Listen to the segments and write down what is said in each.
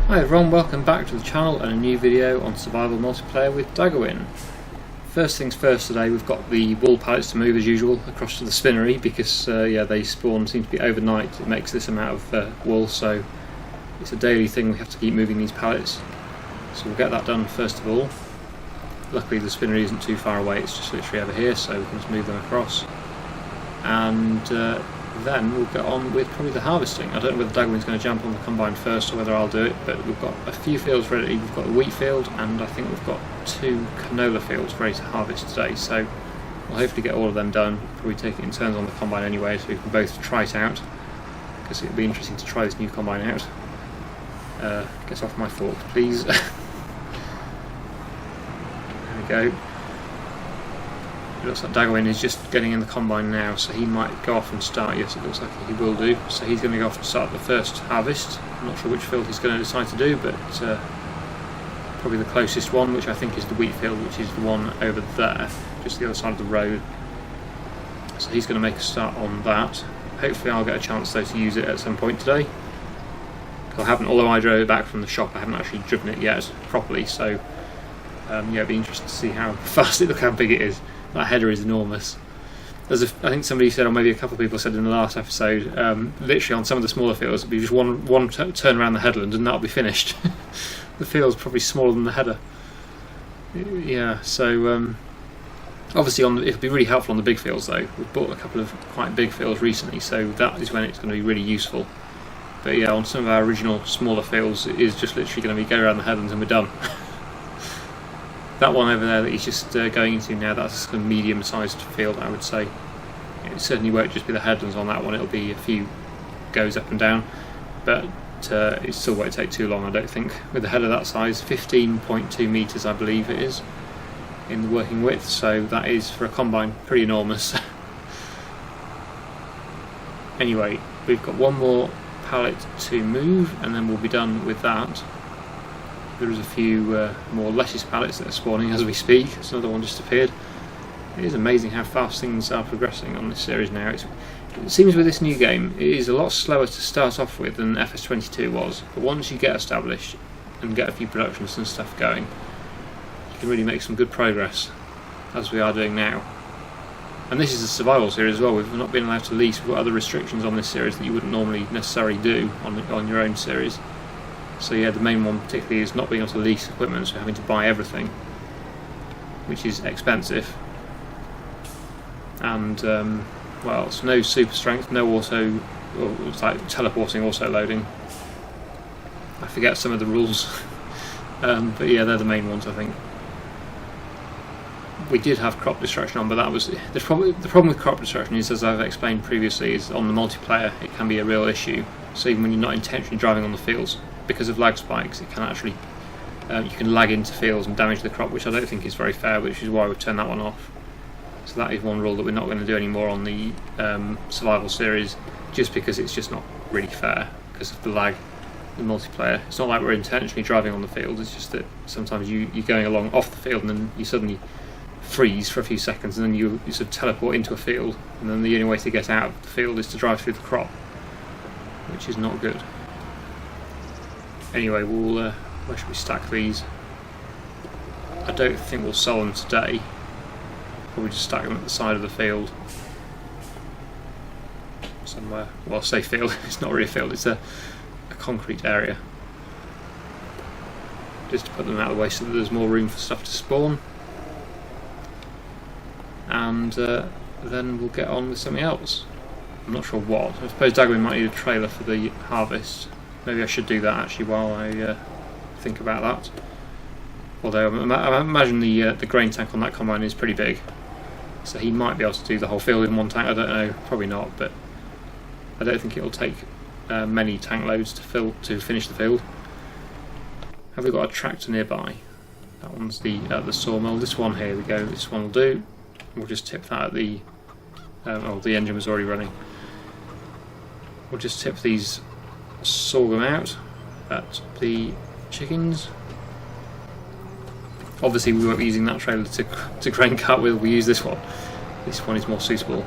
Hi everyone, welcome back to the channel and a new video on survival multiplayer with Daggerwin. First things first today, we've got the wool pallets to move as usual across to the spinnery because they spawn, seem to be overnight. It makes this amount of wool, so it's a daily thing, we have to keep moving these pallets. So we'll get that done first of all. Luckily the spinnery isn't too far away, it's just literally over here, so we can just move them across. And then we'll get on with probably the harvesting. I don't know whether Daggerwin's going to jump on the combine first or whether I'll do it, but we've got a few fields ready. We've got the wheat field and I think we've got 2 canola fields ready to harvest today, so we'll hopefully get all of them done. Probably take it in turns on the combine anyway, so we can both try it out, because it'll be interesting to try this new combine out. Get off my fork please. There we go. It looks like Daggerwin is just getting in the combine now, so he might go off and start. Yes, it looks like he will do. So he's going to go off and start the first harvest. I'm not sure which field he's going to decide to do, but probably the closest one, which I think is the wheat field, which is the one over there, just the other side of the road. So he's going to make a start on that. Hopefully I'll get a chance though to use it at some point today. I haven't, although I drove it back from the shop, I haven't actually driven it yet properly, so yeah, it'd be interesting to see how fast it, look how big it is. That header is enormous. I think somebody said, or maybe a couple of people said in the last episode, literally on some of the smaller fields, it'll be just one turn around the headland and that'll be finished. The field's probably smaller than the header. Yeah, so obviously it'll be really helpful on the big fields though. We've bought a couple of quite big fields recently, so that is when it's going to be really useful. But yeah, on some of our original smaller fields, it is just literally going to be go around the headlands and we're done. That one over there that he's just going into now, that's a medium-sized field, I would say. It certainly won't just be the headlands on that one, it'll be a few goes up and down, but it still won't take too long, I don't think. With a header that size, 15.2 metres I believe it is in the working width, so that is, for a combine, pretty enormous. Anyway, we've got one more pallet to move and then we'll be done with that. There is a few more lettuce pallets that are spawning as we speak. There's another one just appeared. It is amazing how fast things are progressing on this series now. It seems with this new game it is a lot slower to start off with than FS25 was, but once you get established and get a few productions and stuff going, you can really make some good progress, as we are doing now. And this is a survival series as well. We've not been allowed to lease. We've got other restrictions on this series that you wouldn't normally necessarily do on your own series. So yeah, the main one particularly is not being able to lease equipment, so having to buy everything, which is expensive. And well, it's no super strength, no auto, or it's like teleporting, auto loading. I forget some of the rules, but yeah, they're the main ones I think. We did have crop destruction on, but that was the problem with crop destruction is, as I've explained previously, is on the multiplayer it can be a real issue. So even when you're not intentionally driving on the fields, because of lag spikes, it can actually you can lag into fields and damage the crop, which I don't think is very fair, which is why we've turned that one off. So that is one rule that we're not going to do anymore on the survival series, just because it's just not really fair because of the lag, the multiplayer. It's not like we're intentionally driving on the field, it's just that sometimes you're going along off the field and then you suddenly freeze for a few seconds and then you sort of teleport into a field, and then the only way to get out of the field is to drive through the crop, which is not good. Anyway, we'll where should we stack these? I don't think we'll sell them today. Probably just stack them at the side of the field somewhere. Well, I say field, it's not really a field, it's a concrete area. Just to put them out of the way so that there's more room for stuff to spawn. And then we'll get on with something else. I'm not sure what. I suppose Daggerwin might need a trailer for the harvest. Maybe I should do that actually while I think about that. Although I imagine the grain tank on that combine is pretty big, so he might be able to do the whole field in one tank. I don't know, probably not, but I don't think it'll take many tank loads to finish the field. Have we got a tractor nearby? That one's the sawmill. This one here we go. This one will do. We'll just tip that at the. Oh, the engine was already running. We'll just tip these sorghum out at the chickens. Obviously we won't be using that trailer to grain cart with, we'll use this one. This one is more suitable.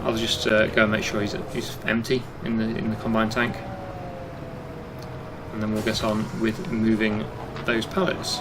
I'll just go and make sure he's empty in the combine tank. and then we'll get on with moving those pallets.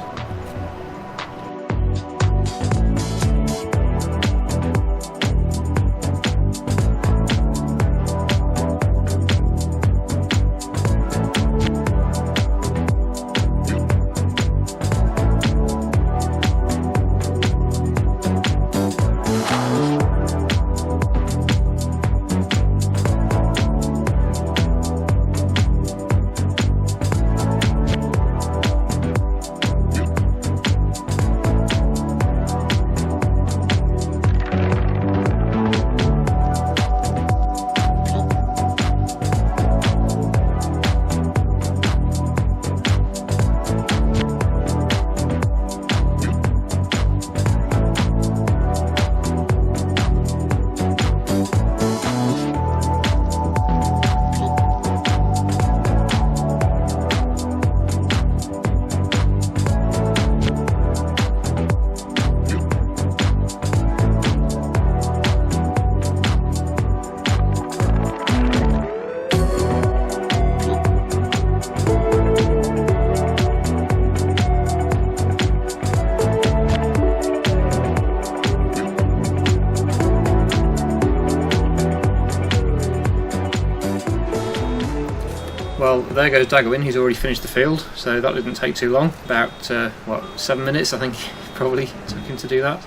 Well, there goes Daggerwin. He's already finished the field, so that didn't take too long. About 7 minutes, I think, probably took him to do that.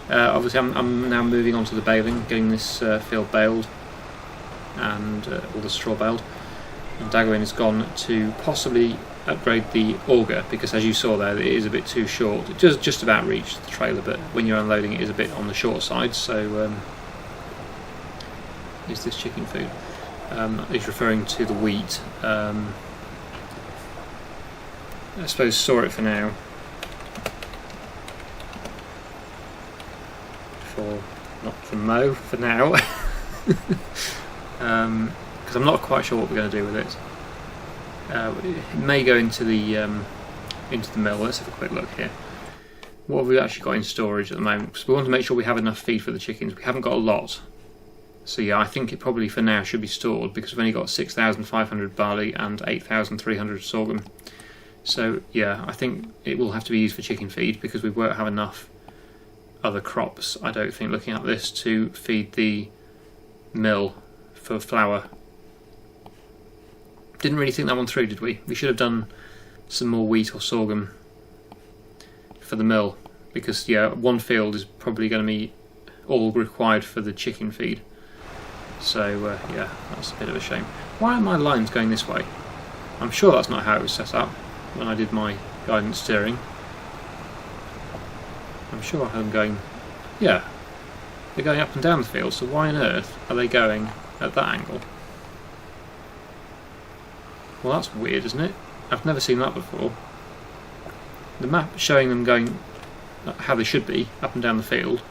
Obviously, I'm now moving on to the baling, getting this field baled and all the straw baled. And Daggerwin has gone to possibly upgrade the auger, because as you saw there, it is a bit too short. It does just about reach the trailer, but when you're unloading, it is a bit on the short side. So, is this chicken food? He's referring to the wheat. I suppose store it for now. Not for mow for now. Because I'm not quite sure what we're going to do with it. It may go into the mill. Let's have a quick look here. What have we actually got in storage at the moment? Because we want to make sure we have enough feed for the chickens. We haven't got a lot. So yeah, I think it probably for now should be stored, because we've only got 6,500 barley and 8,300 sorghum. So yeah, I think it will have to be used for chicken feed, because we won't have enough other crops, I don't think, looking at this, to feed the mill for flour. Didn't really think that one through, did we? We should have done some more wheat or sorghum for the mill, because yeah, one field is probably going to be all required for the chicken feed. So yeah, that's a bit of a shame. Why are my lines going this way? I'm sure that's not how it was set up when I did my guidance steering. I'm sure I had them going, yeah, they're going up and down the field, so why on earth are they going at that angle? Well, that's weird, isn't it? I've never seen that before. The map showing them going how they should be, up and down the field,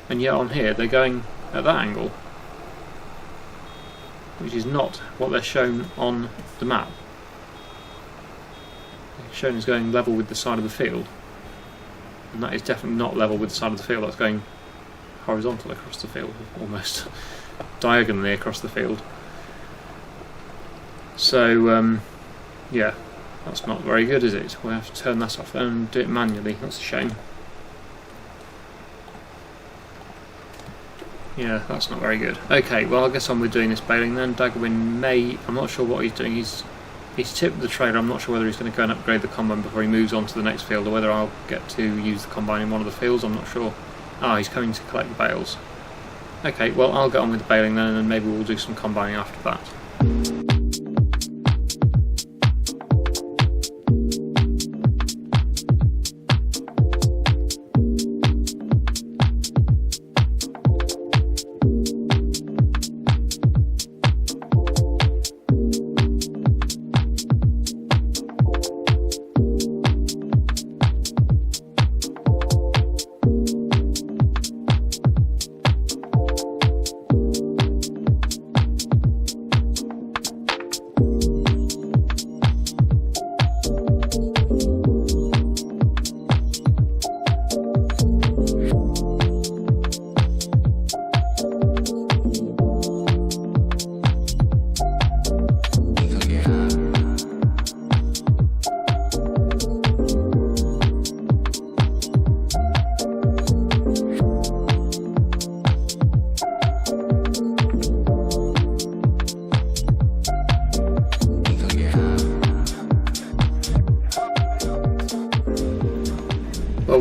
and yet on here they're going at that angle, which is not what they're shown on the map. They're shown as going level with the side of the field, and that is definitely not level with the side of the field. That's going horizontal across the field, almost diagonally across the field. So yeah, that's not very good, is it? We'll have to turn that off and do it manually. That's a shame. Yeah, that's not very good. Okay, well, I guess on with doing this baling then. Daggerwin may, I'm not sure what he's doing. He's tipped the trailer. I'm not sure whether he's going to go and upgrade the combine before he moves on to the next field, or whether I'll get to use the combine in one of the fields. I'm not sure. Ah, he's coming to collect the bales. Okay, well, I'll get on with the baling then, and then maybe we'll do some combining after that.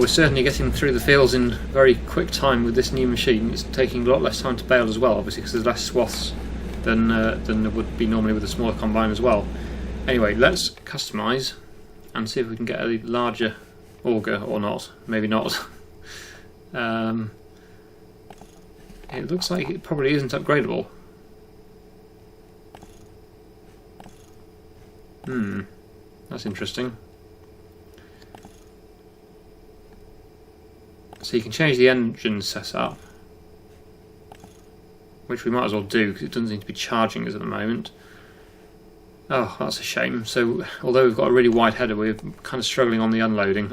we're certainly getting through the fields in very quick time with this new machine. It's taking a lot less time to bale as well, obviously, because there's less swaths than there would be normally with a smaller combine as well. Anyway, let's customise and see if we can get a larger auger or not. Maybe not. It looks like it probably isn't upgradable. That's interesting. So you can change the engine setup, which we might as well do because it doesn't seem to be charging us at the moment. Oh, that's a shame. So although we've got a really wide header, we're kind of struggling on the unloading.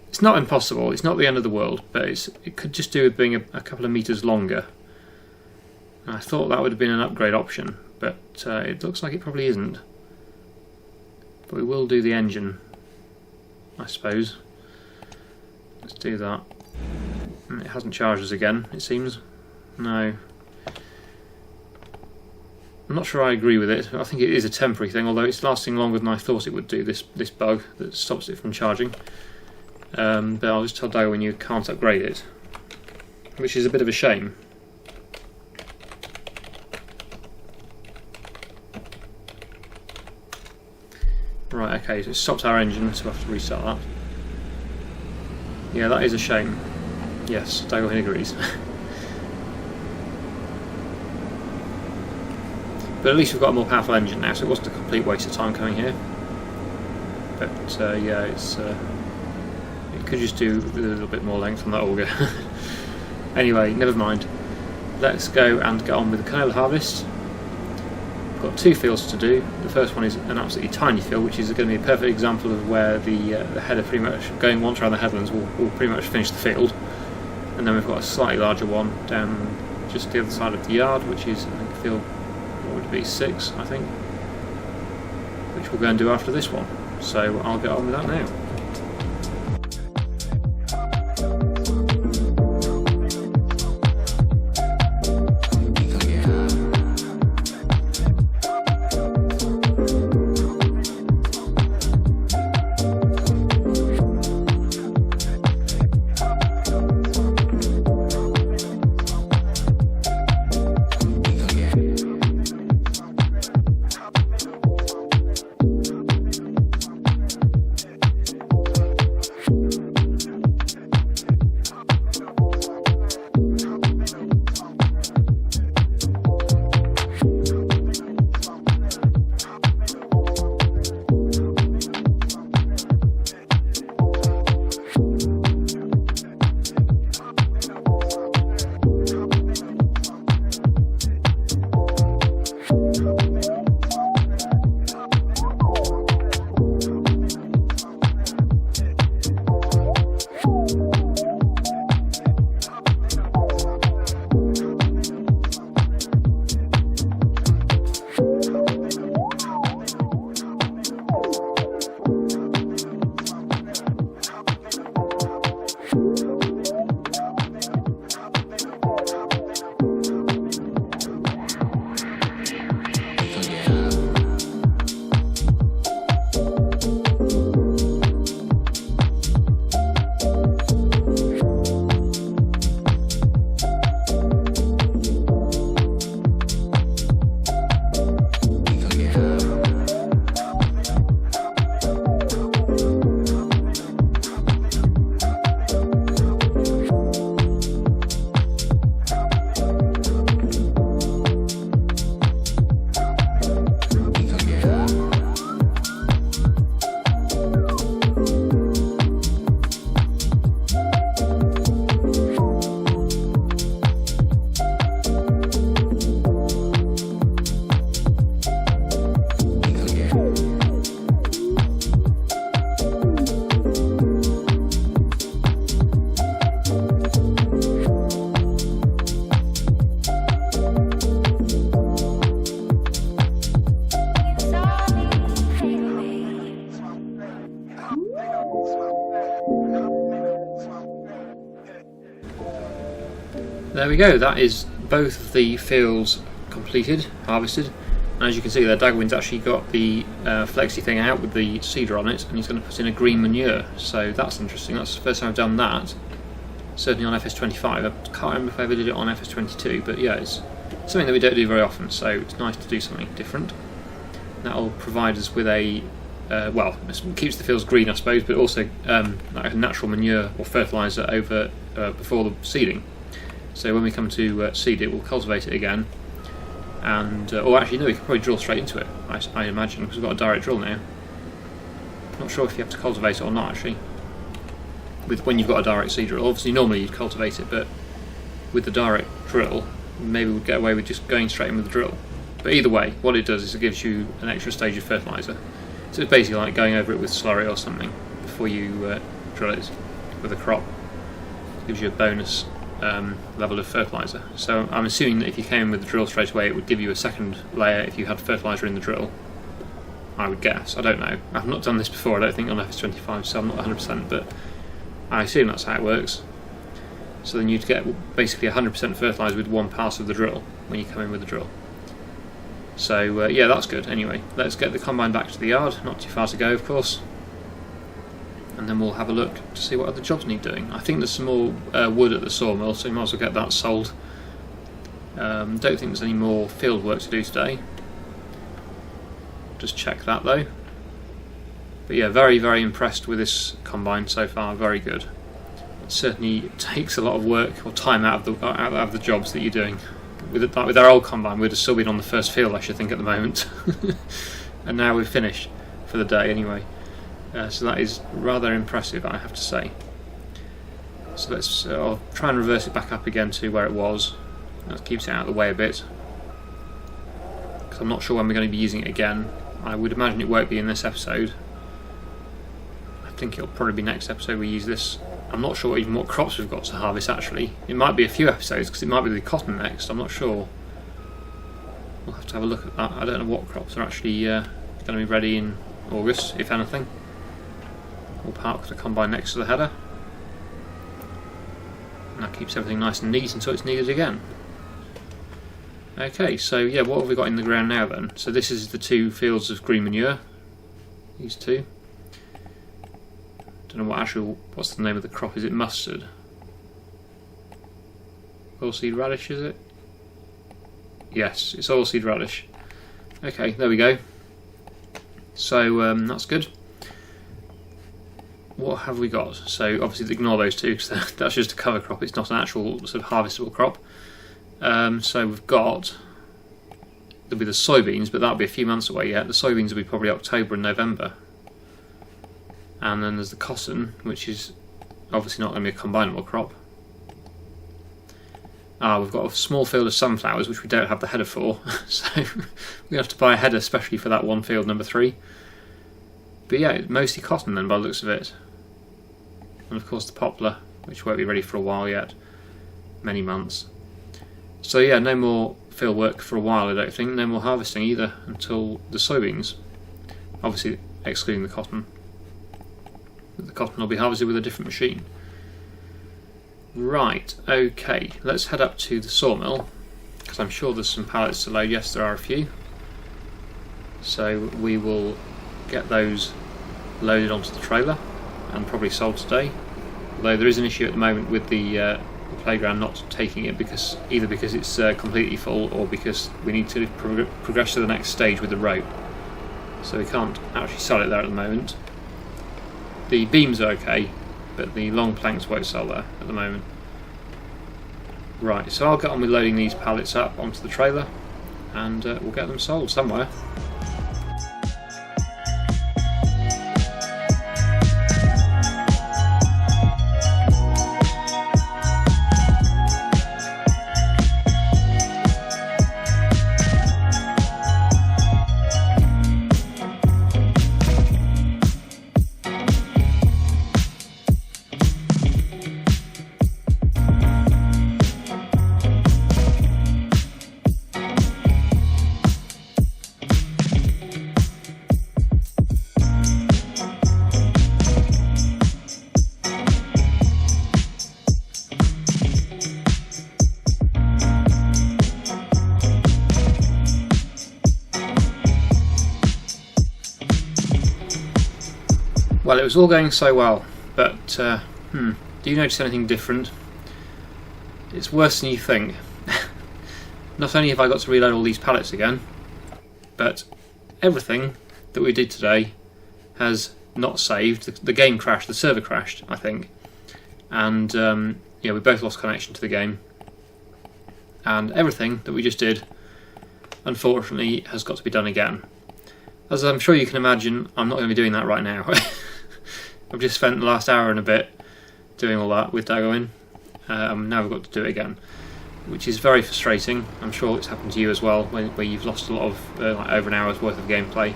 It's not impossible, it's not the end of the world, but it could just do with being a couple of metres longer. And I thought that would have been an upgrade option, but it looks like it probably isn't. But we will do the engine, I suppose. Let's do that. It hasn't charged us again, it seems. No. I'm not sure I agree with it. I think it is a temporary thing, although it's lasting longer than I thought it would do, this bug that stops it from charging. But I'll just tell Daggerwin you can't upgrade it, which is a bit of a shame. Right, okay, so it stopped our engine, so we'll have to restart that. Yeah, that is a shame. Yes, Daggerwin agrees. But at least we've got a more powerful engine now, so it wasn't a complete waste of time coming here. But yeah, it could just do with a little bit more length on that auger. Anyway, never mind. Let's go and get on with the canola harvest. We've got two fields to do. The first one is an absolutely tiny field, which is going to be a perfect example of where the header pretty much going once around the headlands will pretty much finish the field. And then we've got a slightly larger one down just the other side of the yard, which is, I think, field, what would it be, 6, I think, which we'll go and do after this one. So I'll get on with that now. There we go, that is both of the fields completed, harvested. And as you can see there, Daggerwin's actually got the flexi thing out with the seeder on it, and he's going to put in a green manure, so that's interesting. That's the first time I've done that, certainly on FS25. I can't remember if I ever did it on FS22, but yeah, it's something that we don't do very often, so it's nice to do something different. That'll provide us with a, well, it keeps the fields green I suppose, but also like a natural manure or fertiliser over before the seeding. So when we come to seed it, we'll cultivate it again, and or actually no, we can probably drill straight into it, I imagine, because we've got a direct drill now. Not sure if you have to cultivate it or not actually, when you've got a direct seed drill. Obviously normally you'd cultivate it, but with the direct drill maybe we'd get away with just going straight in with the drill. But either way, what it does is it gives you an extra stage of fertiliser. So it's basically like going over it with slurry or something before you drill it with a crop. It gives you a bonus level of fertiliser. So I'm assuming that if you came in with the drill straight away, it would give you a second layer if you had fertiliser in the drill. I would guess. I don't know. I've not done this before, I don't think, on FS25, so I'm not 100%, but I assume that's how it works. So then you'd get basically 100% fertiliser with one pass of the drill when you come in with the drill. So yeah, that's good. Anyway, let's get the combine back to the yard, not too far to go of course, and then we'll have a look to see what other jobs need doing. I think there's some more wood at the sawmill, so you might as well get that sold. Don't think there's any more field work to do today. Just check that though. But yeah, very, very impressed with this combine so far, very good. It certainly takes a lot of work or time out of the jobs that you're doing. With our old combine, we'd have still been on the first field, I should think, at the moment. And now we've finished for the day anyway. So that is rather impressive, I have to say. So let's I'll try and reverse it back up again to where it was. That keeps it out of the way a bit, because I'm not sure when we're going to be using it again. I would imagine it won't be in this episode. I think it'll probably be next episode we use this. I'm not sure even what crops we've got to harvest actually. It might be a few episodes because it might be the cotton next, I'm not sure. We'll have to have a look at that. I don't know what crops are actually going to be ready in August, if anything. We'll park the combine next to the header. And that keeps everything nice and neat until it's needed again. Okay, so yeah, what have we got in the ground now then? So this is the 2 fields of green manure. These 2. Don't know what's the name of the crop, is it mustard? Oilseed radish, is it? Yes, it's oilseed radish. Okay, there we go. So that's good. What have we got? So obviously ignore those 2 because that's just a cover crop, it's not an actual sort of harvestable crop. So we've got, there'll be the soybeans, but that'll be a few months away yet. The soybeans will be probably October and November. And then there's the cotton, which is obviously not going to be a combinable crop. We've got a small field of sunflowers, which we don't have the header for, so we have to buy a header especially for that one field, number 3. But yeah, mostly cotton then by the looks of it. And of course the poplar, which won't be ready for a while yet, many months. So yeah, no more field work for a while I don't think, no more harvesting either until the soybeans, obviously excluding the cotton. The cotton will be harvested with a different machine. Right, okay, let's head up to the sawmill, because I'm sure there's some pallets to load. Yes, there are a few. So we will get those loaded onto the trailer and probably sold today. Although there is an issue at the moment with the playground not taking it, because either because it's completely full or because we need to progress to the next stage with the rope. So we can't actually sell it there at the moment. The beams are okay, but the long planks won't sell there at the moment. Right, so I'll get on with loading these pallets up onto the trailer and we'll get them sold somewhere. Well, it was all going so well, but do you notice anything different? It's worse than you think. Not only have I got to reload all these pallets again, but everything that we did today has not saved. The game crashed, the server crashed, I think, and yeah, we both lost connection to the game, and everything that we just did, unfortunately, has got to be done again. As I'm sure you can imagine, I'm not going to be doing that right now. I've just spent the last hour and a bit doing all that with Daggerwin. Now we've got to do it again, which is very frustrating. I'm sure it's happened to you as well, where you've lost a lot of, like over an hour's worth of gameplay.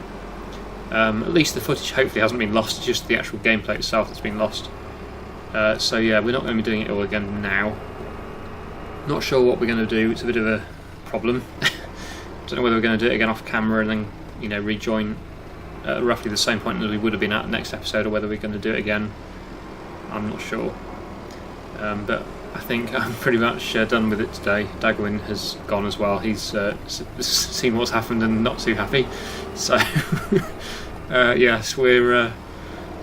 At least the footage hopefully hasn't been lost, it's just the actual gameplay itself that's been lost. So yeah, we're not going to be doing it all again now. Not sure what we're going to do, it's a bit of a problem. Don't know whether we're going to do it again off camera and then, you know, rejoin at roughly the same point as we would have been at the next episode, or whether we're going to do it again. I'm not sure. But I think I'm pretty much done with it today. Daggerwin has gone as well. He's seen what's happened and not too happy. So yes, we're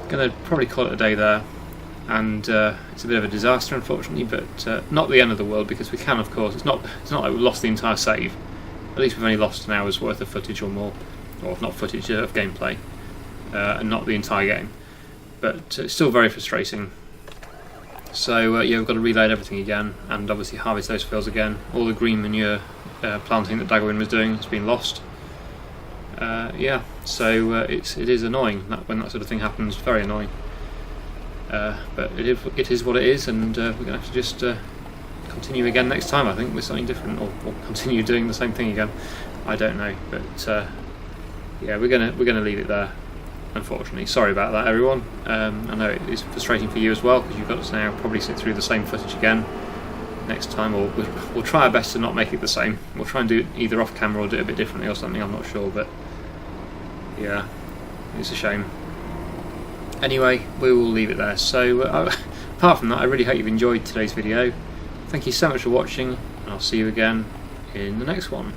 going to probably call it a day there. And it's a bit of a disaster, unfortunately, but not the end of the world, because we can, of course. It's not like we've lost the entire save. At least we've only lost an hour's worth of footage or more, or not footage, of gameplay, and not the entire game. But it's still very frustrating. So yeah, we've got to reload everything again, and obviously harvest those fields again. All the green manure planting that Daggerwin was doing has been lost. Yeah, so it is annoying when that sort of thing happens. Very annoying. But it is what it is, and we're going to have to just continue again next time, I think, with something different, or continue doing the same thing again. I don't know, but yeah, we're gonna leave it there, unfortunately. Sorry about that, everyone. I know it's frustrating for you as well, because you've got to now probably sit through the same footage again next time, or we'll try our best to not make it the same. We'll try and do it either off camera or do it a bit differently or something, I'm not sure, but yeah, it's a shame. Anyway, we will leave it there. So apart from that, I really hope you've enjoyed today's video. Thank you so much for watching, and I'll see you again in the next one.